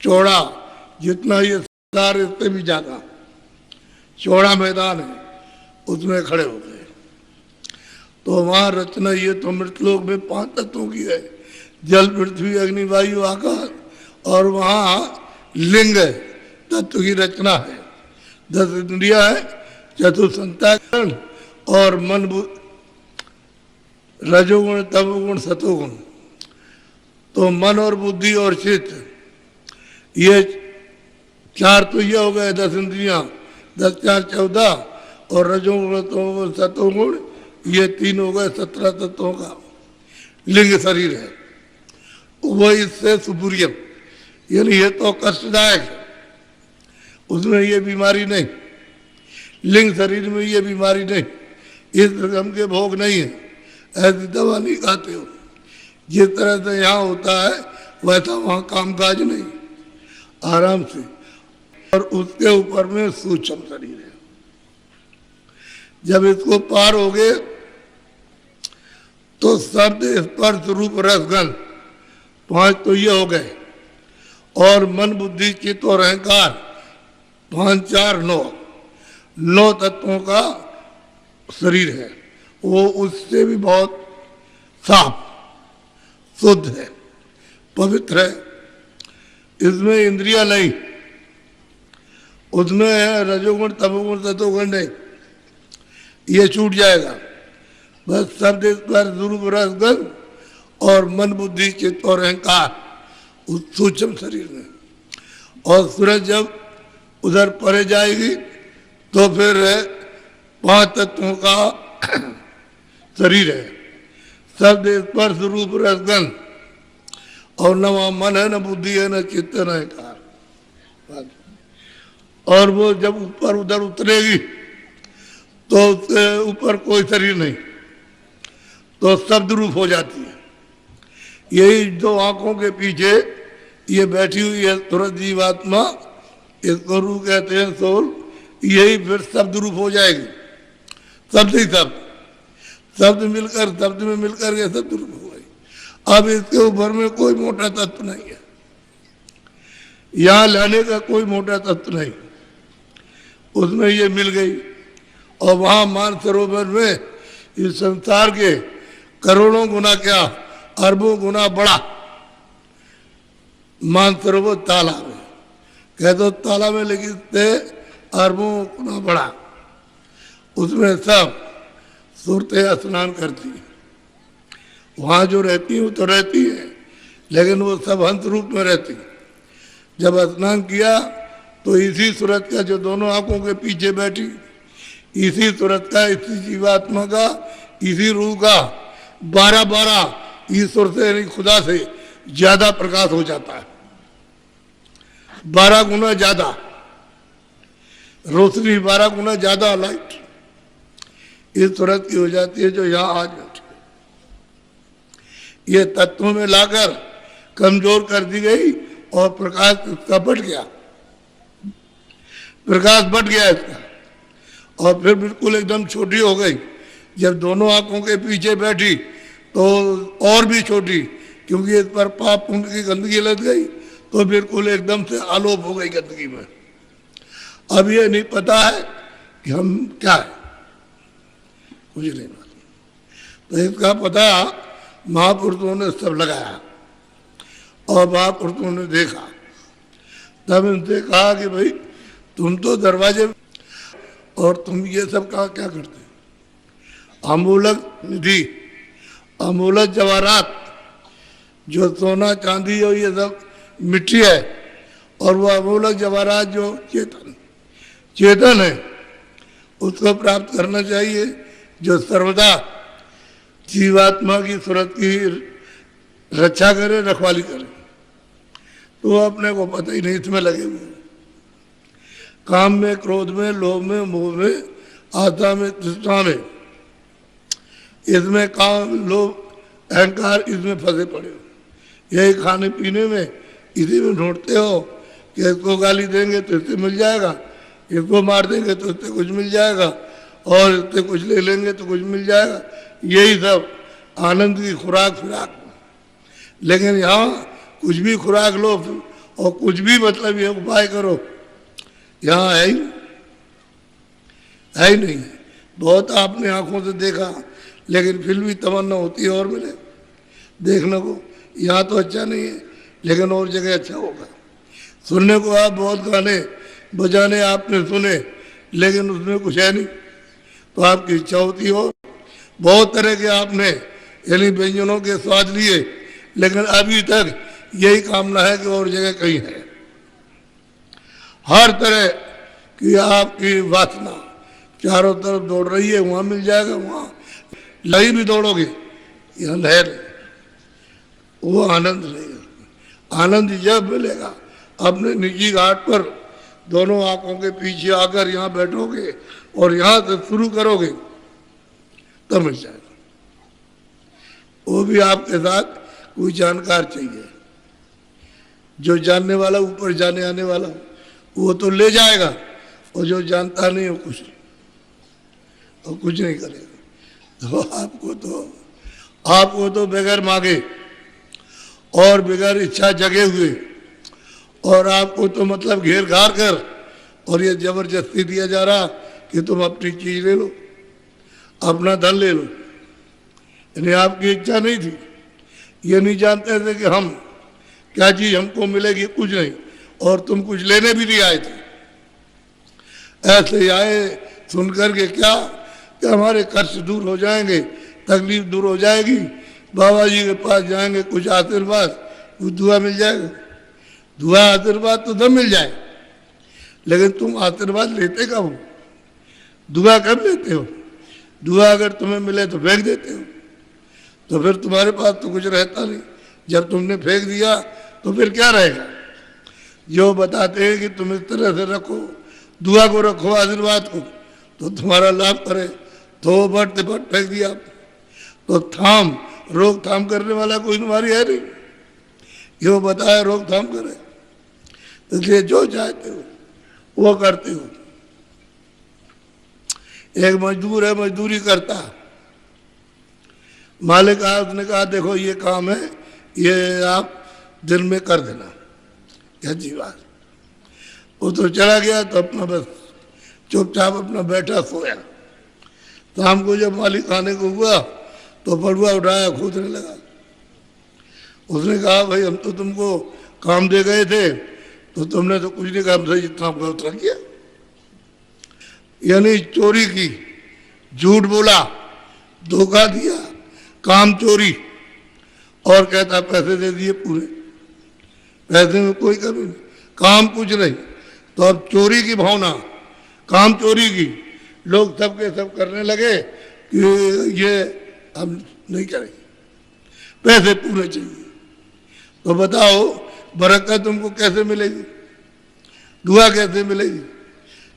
चौड़ा, जितना ये संसार इससे भी ज्यादा चौड़ा मैदान है, उसमें खड़े हो गए। तो वहां रचना ये तो मृतलोक में 5 तत्वों की है, जल पृथ्वी अग्नि वायु आकाश, और वहां लिंग तत्व की रचना है। 10 इंद्रिया है, चतुर्संताकरण और मन, रजोगुण तमोगुण सतोगुण। तो मन और बुद्धि और चित्त, ये 4 तो ये हो गए 10 इंद्रियां, 10 4 14, और रजोगुण तमोगुण सतोगुण ये 3 हो गए 17 तत्वों का लिंग शरीर है। वो इससे सुपुरियम, यानी ये तो कष्टदायक है, उसमें ये बीमारी नहीं, लिंग शरीर में ये बीमारी नहीं, इस रकम के भोग नहीं है, ऐसी दवा नहीं खाते हो। जिस तरह से यहाँ होता है वैसा वहाँ कामकाज नहीं, आराम से। और उसके ऊपर में सूक्ष्म शरीर है। जब इसको पार हो गए तो शब्द स्पर्श रूप रसगंध 5 तो ये हो गए, और मन बुद्धि चित्त और अहंकार 5 4 9 तत्वों का शरीर है। वो उससे भी बहुत साफ शुद्ध है, पवित्र है। इसमें इंद्रिया नहीं, उसमें है रजोगुण तमोगुण सतोगुण नहीं, ये छूट जाएगा। बस शब्द स्पर्श रूप रसगंध और मन बुद्धि चित्त और अहंकार उस सूक्ष्म शरीर में। और सूरज जब उधर परे जाएगी तो फिर 5 तत्वों का शरीर है, शब्द स्पर्श रूप रसगंध, और न वहाँ मन है, न बुद्धि है, न चित्त, न अहंकार। और वो जब ऊपर उधर उतरेगी तो उसके ऊपर कोई शरीर नहीं, तो शब्द रूप हो जाती है। यही जो आंखों के पीछे ये बैठी हुई है तुरंत जीवात्मा, इसको रूह कहते हैं, सोल, यही फिर शब्द रूप हो जाएगी। शब्द ही शब्द मिलकर शब्द में मिलकर के शब्द रूप हो गई। अब इसके ऊपर में कोई मोटा तत्व नहीं है, यहाँ लाने का कोई मोटा तत्व नहीं, उसमें ये मिल गई। और वहाँ मानसरोवर में इस संसार के करोड़ों गुना क्या, अरबों गुना बड़ा मानसरोवर तालाब है। कह दो तालाब में, लेकिन अरबों गुना बड़ा, उसमें सब सूरतें स्नान करती है। वहाँ जो रहती है वो तो रहती है, लेकिन वो सब हंस रूप में रहती है। जब स्नान किया तो इसी सूरत का, जो दोनों आंखों के पीछे बैठी, इसी सूरत का, इसी जीवात्मा का, इसी रूह का 12 ईश्वर से यानी खुदा से ज्यादा प्रकाश हो जाता है, 12 गुना ज्यादा रोशनी, 12 गुना ज्यादा लाइट इस सूरत की हो जाती है जो यहाँ आज बैठी है। ये तत्वों में लाकर कमजोर कर दी गई और प्रकाश इसका बढ़ गया, प्रकाश बढ़ गया इसका, और फिर बिल्कुल एकदम छोटी हो गई। जब दोनों आंखों के पीछे बैठी तो और भी छोटी, क्योंकि इस पर पाप पुण्य की गंदगी लग गई, तो बिल्कुल एकदम से आलोप हो गई गंदगी में। अब ये नहीं पता है कि हम क्या है, कुछ नहीं मालूम। तो इसका पता महापुरुषों ने सब लगाया, और महापुरुषों ने देखा, तब इनसे कहा कि भाई तुम तो दरवाजे, और तुम ये सब कहा क्या करते? अमूलक निधि, अमूलक जवाहरात, जो सोना चांदी और ये सब मिट्टी है, और वो अमूलक जवाहरात जो चेतन है, उसको प्राप्त करना चाहिए, जो सर्वदा जीवात्मा की सूरत की रक्षा करे, रखवाली करे। तो अपने को पता ही नहीं, इसमें लगे हुए, काम में, क्रोध में, लोभ में, मोह में, आशा में, तृष्णा में, इसमें काम, लोभ, अहंकार, इसमें फंसे पड़े हो। यही खाने पीने में, इसी में ढूंढते हो कि इसको गाली देंगे तो इससे मिल जाएगा, इसको मार देंगे तो इससे कुछ मिल जाएगा, और इससे कुछ ले लेंगे तो कुछ मिल जाएगा। यही सब आनंद की खुराक फिराक। लेकिन यहाँ कुछ भी खुराक लो और कुछ भी मतलब ये उपाय करो, यहाँ है ही नहीं। बहुत आपने आंखों से देखा, लेकिन फिर भी तमन्ना होती है और मिले देखने को। यहाँ तो अच्छा नहीं है, लेकिन और जगह अच्छा होगा। सुनने को आप बहुत गाने बजाने आपने सुने, लेकिन उसमें कुछ है नहीं, तो आपकी इच्छा होती हो। बहुत तरह के आपने यानी व्यंजनों के स्वाद लिए, लेकिन अभी तक यही कामना है कि और जगह कहीं है। हर तरह की आपकी वासना चारों तरफ दौड़ रही है, वहाँ मिल जाएगा, वहाँ लही भी दौड़ोगे, यहाँ लहर, वो आनंद नहीं। आनंद जब मिलेगा अपने निजी घाट पर दोनों आंखों के पीछे आकर यहाँ बैठोगे और यहाँ से शुरू करोगे, तब मिल जाएगा। वो भी आपके साथ कोई जानकार चाहिए, जो जानने वाला, ऊपर जाने आने वाला, वो तो ले जाएगा, और जो जानता नहीं वो कुछ नहीं करेगा। तो आपको तो बगैर मांगे और बगैर इच्छा जगे हुए, और आपको तो मतलब घेर घार कर, और ये जबरदस्ती दिया जा रहा कि तुम अपनी चीज ले लो, अपना धन ले लो। यानी आपकी इच्छा नहीं थी, ये नहीं जानते थे कि हम क्या चीज हमको मिलेगी, कुछ नहीं, और तुम कुछ लेने भी नहीं आए थे। ऐसे आए सुन करके क्या कि हमारे कष्ट दूर हो जाएंगे, तकलीफ दूर हो जाएगी, बाबा जी के पास जाएंगे, कुछ आशीर्वाद, कुछ दुआ मिल जाएगा। दुआ आशीर्वाद तो तब मिल जाए, लेकिन तुम आशीर्वाद लेते कब हो? दुआ कब लेते हो? दुआ अगर तुम्हें मिले तो फेंक देते हो, तो फिर तुम्हारे पास तो कुछ रहता नहीं। जब तुमने फेंक दिया तो फिर क्या रहेगा? जो बताते हैं कि तुम इस तरह से रखो, दुआ को रखो, आशीर्वाद को, तो तुम्हारा लाभ करे, तो बढ़ते बढ़ फेंक दिया। तो रोकथाम करने वाला कोई तुम्हारी है नहीं, जो बताए रोकथाम करे। इसलिए जो चाहते हो वो करते हो। एक मजदूर है, मजदूरी करता, मालिक आया, उसने कहा देखो ये काम है, ये आप दिन में कर देना, अच्छी बात। वो तो चला गया, तो अपना बस चुपचाप अपना बैठा सोया। शाम को जब मालिक आने को हुआ तो पड़ुआ उठाया, खोदने लगा। उसने कहा भाई हम तो तुमको काम दे गए थे, तो तुमने तो कुछ नहीं काम, सही काम का उतना किया। यानी चोरी की, झूठ बोला, धोखा दिया, काम चोरी, और कहता पैसे दे दिए पूरे, पैसे में कोई कमी नहीं, काम कुछ नहीं। तो अब चोरी की भावना, काम चोरी की, लोग सबके सब करने लगे कि ये हम नहीं करेंगे, पैसे पूरे चाहिए। तो बताओ बरकत तुमको कैसे मिलेगी, दुआ कैसे मिलेगी?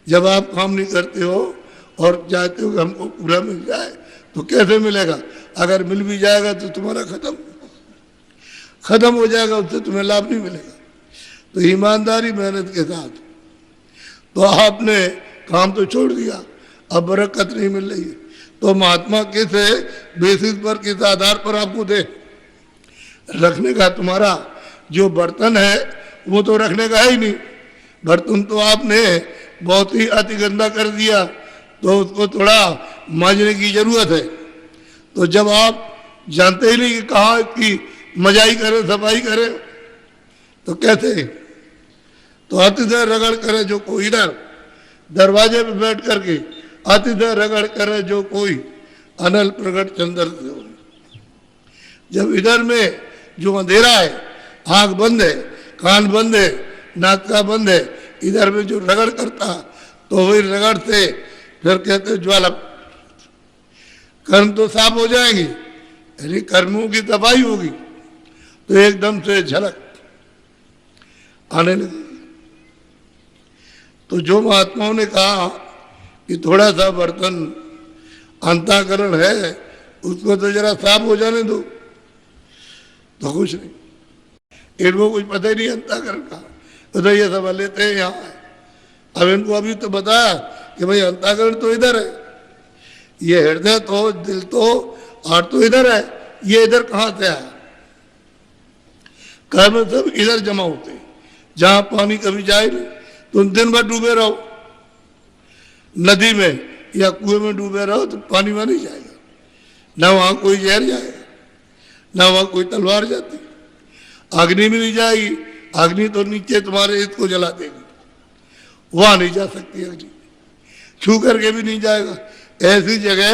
जब आप काम नहीं करते हो और चाहते हो कि हमको पूरा मिल जाए, तो कैसे मिलेगा? अगर मिल भी जाएगा तो तुम्हारा खत्म हो जाएगा, उससे तुम्हें लाभ नहीं मिलेगा। तो ईमानदारी मेहनत के साथ, तो आपने काम तो छोड़ दिया, अब बरकत नहीं मिल रही है। तो महात्मा किस बेसिस पर, किस आधार पर आपको दे? रखने का तुम्हारा जो बर्तन है वो तो रखने का है ही नहीं। बर्तन तो आपने बहुत ही अति गंदा कर दिया, तो उसको थोड़ा मांजने की जरूरत है। तो जब आप जानते ही नहीं कि कहाँ की मजाई करे, सफाई करे, तो कैसे? तो अतिशय रगड़ करे जो कोई, इधर दरवाजे पे बैठ करके अतिशय रगड़ करे जो कोई, अनल प्रगट चंद्र से हो। जब इधर में जो अंधेरा है, आंख बंद है, कान बंद है, नाक का बंद है, इधर में जो रगड़ करता, तो वही रगड़ से फिर कहते ज्वाला, कर्म तो साफ हो जाएंगे, यानी कर्मों की सफाई होगी, तो एकदम से झलक आने लगी। तो जो महात्माओं ने कहा कि थोड़ा सा बर्तन अंतःकरण है, उसको तो जरा साफ हो जाने दो, तो कुछ नहीं, इनको कुछ पता ही नहीं अंतःकरण का, तो ये सब लेते हैं यहाँ। अब इनको अभी तो बताया कि भाई अंतःकरण तो इधर है, ये हृदय तो, दिल तो, हार्ट तो इधर है, ये इधर कहाँ से आया? कर्म सब इधर जमा होते, जहां पानी कभी जाए नहीं, तुम दिन भर डूबे रहो नदी में या कुएं में डूबे रहो तो पानी वहां नहीं जाएगा, ना वहां कोई जहर जाएगा, ना वहां कोई तलवार जाती, अग्नि भी नहीं जाएगी, अग्नि तो नीचे तुम्हारे हित को जला देगी, वहां नहीं जा सकती अग्नि, छू करके भी नहीं जाएगा। ऐसी जगह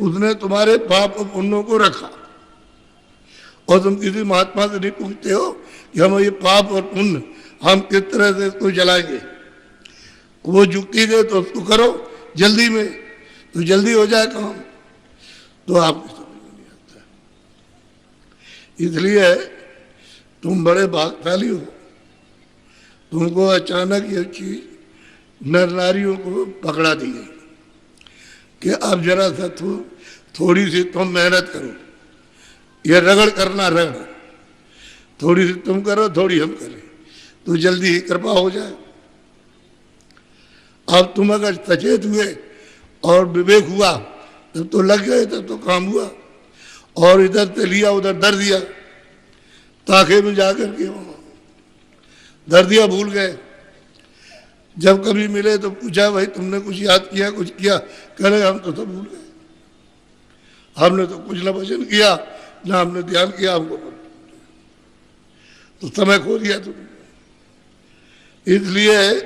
उसने तुम्हारे पाप और पुण्यों को रखा, और तुम किसी महात्मा से नहीं पूछते हो कि हम ये पाप और पुण्य हम किस तरह से इसको जलाएंगे। वो जुक्ति दे तो उसको करो जल्दी में, तो जल्दी हो जाए काम, तो आपको समझ में नहीं आता। इसलिए तुम बड़े भाग्यशाली हो, तुमको अचानक ये चीज नर नारियों को पकड़ा दी गई कि अब जरा सा थोड़ी सी तुम मेहनत करो, ये रगड़ करना रगड़, थोड़ी सी तुम करो थोड़ी हम करें, तो जल्दी ही कृपा हो जाए। अब तुम अगर सचेत हुए और विवेक हुआ तब तो लग गए, तब तो काम हुआ, और इधर से लिया उधर धर दिया, ताके में जाकर के धर दिया, भूल गए। जब कभी मिले तो पूछा भाई तुमने कुछ याद किया, कुछ किया, कह रहे हम तो सब भूल गए, हमने तो कुछ ना भजन किया ना हमने ध्यान किया, हमको तो समय खो दिया तुमने। इसलिए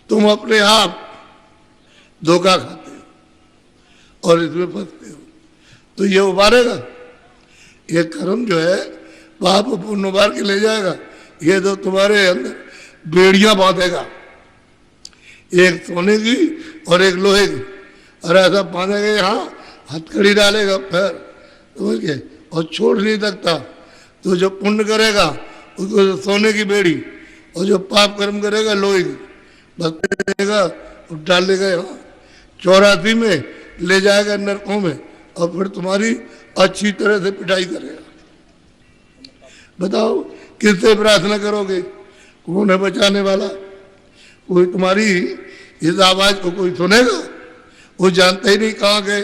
तुम अपने आप धोखा खाते हो और इसमें फंसते हो, तो ये उबारेगा, ये कर्म जो है पाप पुण्य उबार के ले जाएगा। ये तो तुम्हारे अंदर बेड़ियां बांधेगा, एक सोने की और एक लोहे की, और ऐसा बांधेगा यहाँ हथकड़ी डालेगा पैर, समझ गए, और छोड़ नहीं सकता। तो जो पुण्य करेगा उसको सोने की बेड़ी, और जो पाप कर्म करेगा लोहे की, बस देगा और डाल देगा यहाँ 84 में ले जाएगा नरकों में, और फिर तुम्हारी अच्छी तरह से पिटाई करेगा। बताओ किससे प्रार्थना करोगे, कौन है बचाने वाला? कोई तुम्हारी इस आवाज को कोई सुनेगा? वो जानते ही नहीं कहाँ गए,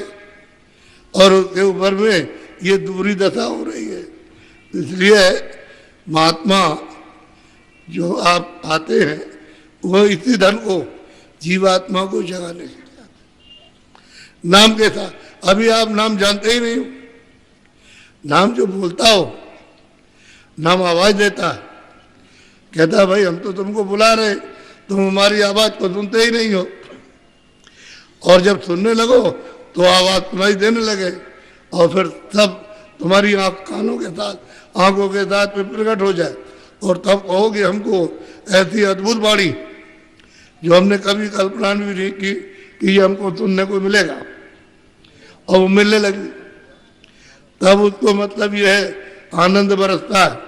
और उसके ऊपर में ये दूरी दशा हो रही है। इसलिए महात्मा जो आप आते हैं वो इसी धन को जीवात्मा को जगाने के लिए आते। नाम के साथ अभी आप नाम जानते ही नहीं हो, नाम जो बोलता हो, नाम आवाज देता है, कहता है भाई हम तो तुमको बुला रहे, तुम हमारी आवाज को सुनते ही नहीं हो, और जब सुनने लगो तो आवाज तुम्हारी देने लगे, और फिर सब तुम्हारी कानों के साथ आंखों के साथ में प्रकट हो जाए, और तब कहोगे हमको ऐसी अद्भुत वाणी जो हमने कभी कल्पना भी नहीं की कि ये हमको सुनने को मिलेगा, और वो मिलने लगी। तब उसको मतलब ये है आनंद बरसता है,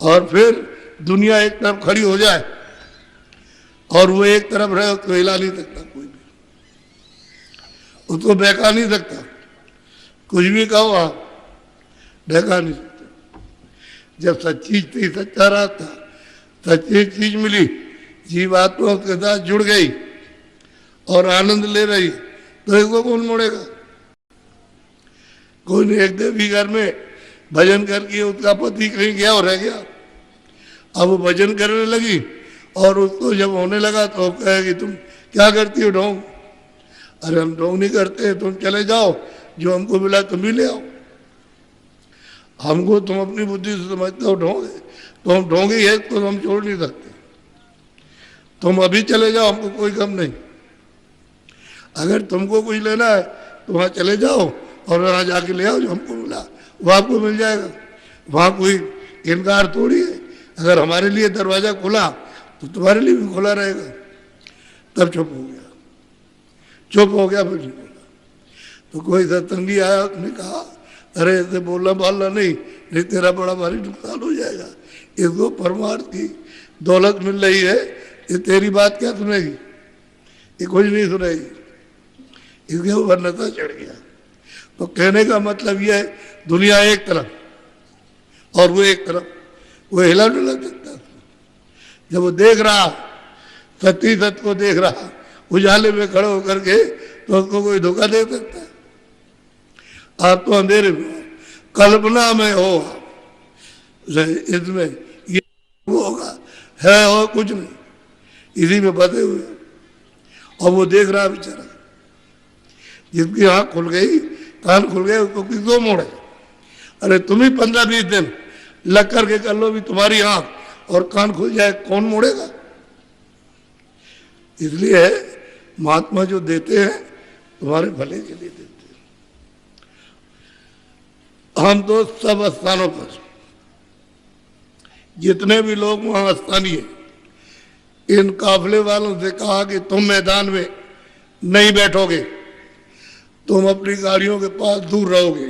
और फिर दुनिया एक तरफ खड़ी हो जाए और वो एक तरफ रहे, उसको हिला नहीं सकता कोई भी, उसको बहका नहीं सकता, कुछ भी कहो आप बहका नहीं सकता। जब सच्ची थी, सच्चा रास्ता, सच्ची चीज मिली, जीवात्मा उसके साथ जुड़ गई और आनंद ले रही, तो इसको कौन मोड़ेगा? कोई नहीं। एक देवी घर में भजन करके उसका पति कहीं गया और रह गया, अब वो भजन करने लगी, और उसको जब होने लगा तो कहेगी तुम क्या करती हो ढोंग? अरे हम ढोंग नहीं करते, तुम चले जाओ, जो हमको मिला तुम भी ले आओ। हमको तुम अपनी बुद्धि से समझते हो ढोंग है, तो हम ढोंग ही है, तो हम छोड़ नहीं सकते। तुम अभी चले जाओ, हमको कोई गम नहीं। अगर तुमको कुछ लेना है तो वहाँ चले जाओ और वहाँ जाके ले आओ, जो हमको मिला वो आपको मिल जाएगा। वहाँ कोई इनकार थोड़ी है। अगर हमारे लिए दरवाजा खुला तो तुम्हारे लिए भी खुला रहेगा। तब चुप हो गया, चुप हो गया, फिर नहीं बोला। तो कोई सत्संगी आया, उसने कहा अरे ऐसे बोलना बालना नहीं तेरा बड़ा भारी नुकसान हो जाएगा। इसको परमार्थ की दौलत मिल रही है, ये तेरी बात क्या सुनेगी? ये कुछ नहीं सुनेगी। इसके ऊपर नशा चढ़ गया। तो कहने का मतलब यह है, दुनिया एक तरफ और वो एक तरफ, वो हिला डुला सकता। जब वो देख रहा, सत्य सत्य को देख रहा, उजाले में खड़े होकर के, तो उसको कोई धोखा दे सकता है? आप तो अंधेरे में, कल्पना में हो, इसमें ये वो होगा है और कुछ नहीं, इसी में बंधे हुए। और वो देख रहा है बेचारा, जिसकी आंख खुल गई, कान खुल गए, उसको किसको मोड़े? अरे तुम ही 15-20 दिन लग करके कर लो भी, तुम्हारी आंख और कान खुल जाए, कौन मोड़ेगा? इसलिए महात्मा जो देते हैं तुम्हारे भले के लिए देते हैं। हम तो सब स्थानों पर जितने भी लोग वहां स्थानीय, इन काफले वालों से कहा कि तुम मैदान में नहीं बैठोगे, तुम अपनी गाड़ियों के पास दूर रहोगे,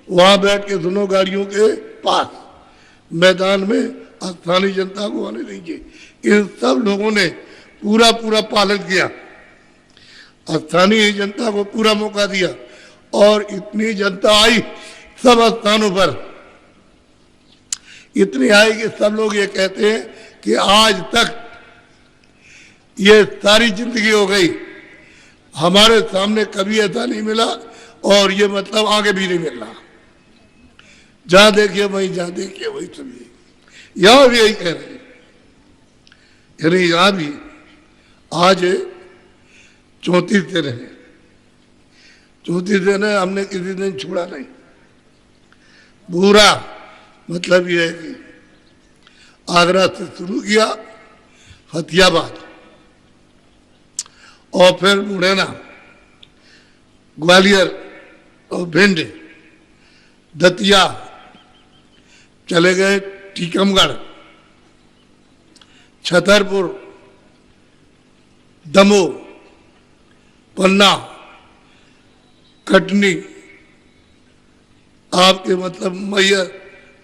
वहां बैठ के सुनो गाड़ियों के पास, मैदान में स्थानीय जनता को आने दीजिए। इन सब लोगों ने पूरा पूरा पालन किया, स्थानीय जनता को पूरा मौका दिया, और इतनी जनता आई सब स्थानों पर, इतनी आई कि सब लोग ये कहते हैं कि आज तक ये सारी जिंदगी हो गई, हमारे सामने कभी ऐसा नहीं मिला, और ये मतलब आगे भी नहीं मिल रहा। जहां देखिए वही, जहां देखिए वही सुनिए। यहां भी यही कह रहे हैं, यानी यहां भी आज 34 दिन है, 34 दिन है, हमने किसी दिन छोड़ा नहीं। पूरा मतलब यह है कि आगरा से शुरू किया, फतेहाबाद, और फिर मुरैना, ग्वालियर और भिंड, दतिया, चले गए टीकमगढ़, छतरपुर, दमोह, पन्ना, कटनी, आपके मतलब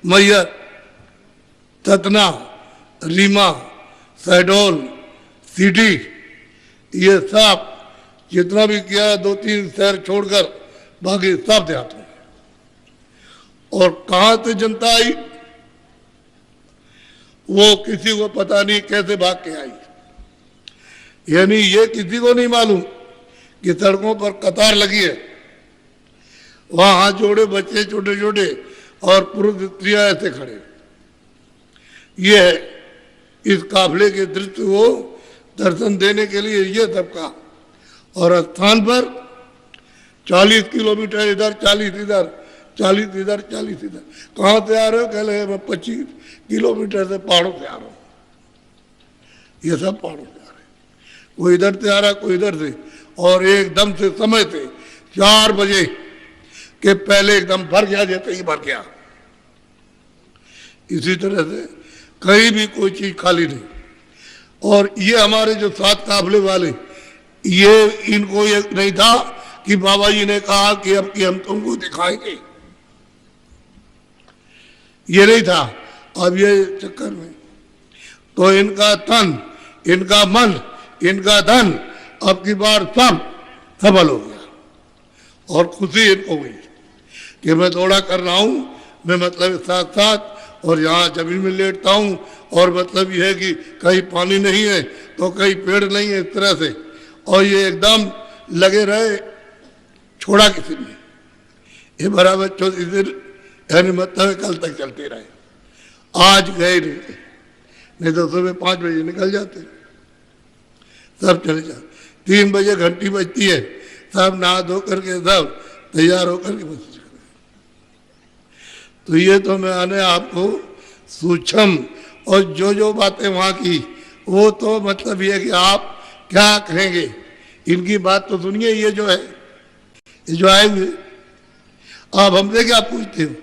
मैयर, सतना, रीमा, शहडोल, सीधी, ये सब जितना भी किया, 2-3 शहर छोड़कर बाकी सब देहातों में। और कहां से जनता आई वो किसी को पता नहीं, कैसे भाग के आई, यानी ये किसी को नहीं मालूम कि सड़कों पर कतार लगी है, वहां हाथ जोड़े बच्चे छोटे छोटे और पुरुष स्त्रियां ऐसे खड़े। ये है इस काफले के दृश्य को दर्शन देने के लिए ये सबका। और स्थान पर 40 किलोमीटर इधर, 40 इधर, 40 इधर, 40 इधर। कहाँ से आ रहे हो? कह रहे मैं 25 किलोमीटर से पहाड़ों से आ रहा हूँ। ये सब पहाड़ों से आ रहे हैं, कोई इधर से आ रहा, कोई इधर से। और एकदम से समय से 4 बजे के पहले एकदम भर गया, जैसे ही भर गया। इसी तरह से कहीं भी कोई चीज खाली नहीं। और ये हमारे जो 7 काफले वाले, ये इनको ये नहीं था कि बाबा जी ने कहा कि अब कि हम तुमको दिखाएंगे, ये नहीं था। अब ये चक्कर में तो इनका तन, इनका मन, इनका धन अब की बार सब सफल हो गया। और खुशी इनको हुई कि मैं दौड़ा कर रहा हूं, मैं मतलब साथ साथ, और यहाँ जमीन में लेटता हूँ, और मतलब यह है कि कहीं पानी नहीं है तो कहीं पेड़ नहीं है, इस तरह से। और ये एकदम लगे रहे, छोड़ा किसी ने, ये बराबर 34 दिन, यानी मतलब कल तक चलते रहे। आज गए नहीं तो सुबह 5 बजे निकल जाते, सब चले जाते। 3 बजे घंटी बजती है, सब नहा धो करके सब तैयार होकर के बस। तो ये तो मैंने आपको सूक्ष्म और जो बातें वहाँ की, वो तो मतलब ये कि आप क्या कहेंगे, इनकी बात तो सुनिए। ये जो है, ये जो आए हुए, आप हमसे क्या पूछते हो?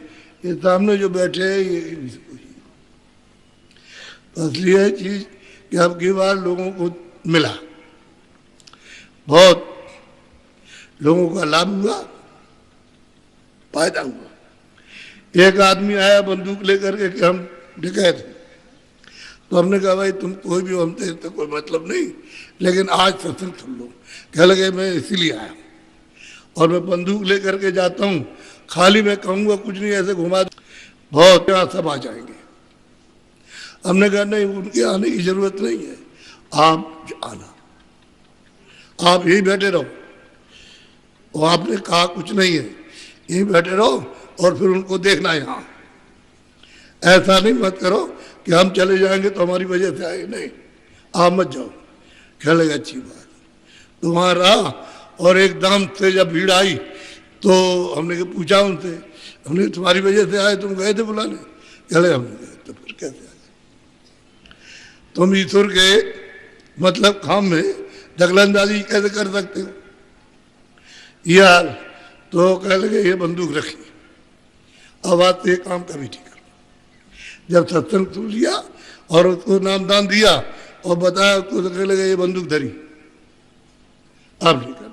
ये सामने जो बैठे हैं, ये इनसे पूछिए। तो असली है चीज कि अब की बार लोगों को मिला, बहुत लोगों का लाभ हुआ, फायदा हुआ। एक आदमी आया बंदूक लेकर के कि हम डकैत थे, तो हमने कहा भाई तुम कोई भी हो, हमसे तो कोई मतलब नहीं, लेकिन आज सत्संग सुन लो। कह लगे मैं इसीलिए आया, और मैं बंदूक लेकर के जाता हूँ, खाली मैं कहूँगा कुछ नहीं, ऐसे घुमा बहुत, यहाँ सब आ जाएंगे। हमने कहा नहीं, उनके आने की जरूरत नहीं है, आप आना, आप यहीं बैठे रहो। और आपने कहा कुछ नहीं है, यहीं बैठे रहो, और फिर उनको देखना। यहाँ ऐसा नहीं मत करो कि हम चले जाएंगे तो हमारी वजह से आए, नहीं आप मत जाओ। कह लगे अच्छी बात। तो वहाँ रहा और एकदम से जब भीड़ आई तो हमने पूछा उनसे, हमने तुम्हारी वजह से आए, तुम गए थे बुलाने? कह लगे हमने गए। तो फिर कैसे आए? तुम ईश्वर के मतलब काम में दखलंदाजी कैसे कर सकते हो यार? तो कह लगे ये बंदूक रखी, अब आज तो ये काम कभी नहीं करो। जब सत्संग सुन लिया और उसको नामदान दिया और बताया, उसको कह लगे ये बंदूक धरी, अब नहीं कर।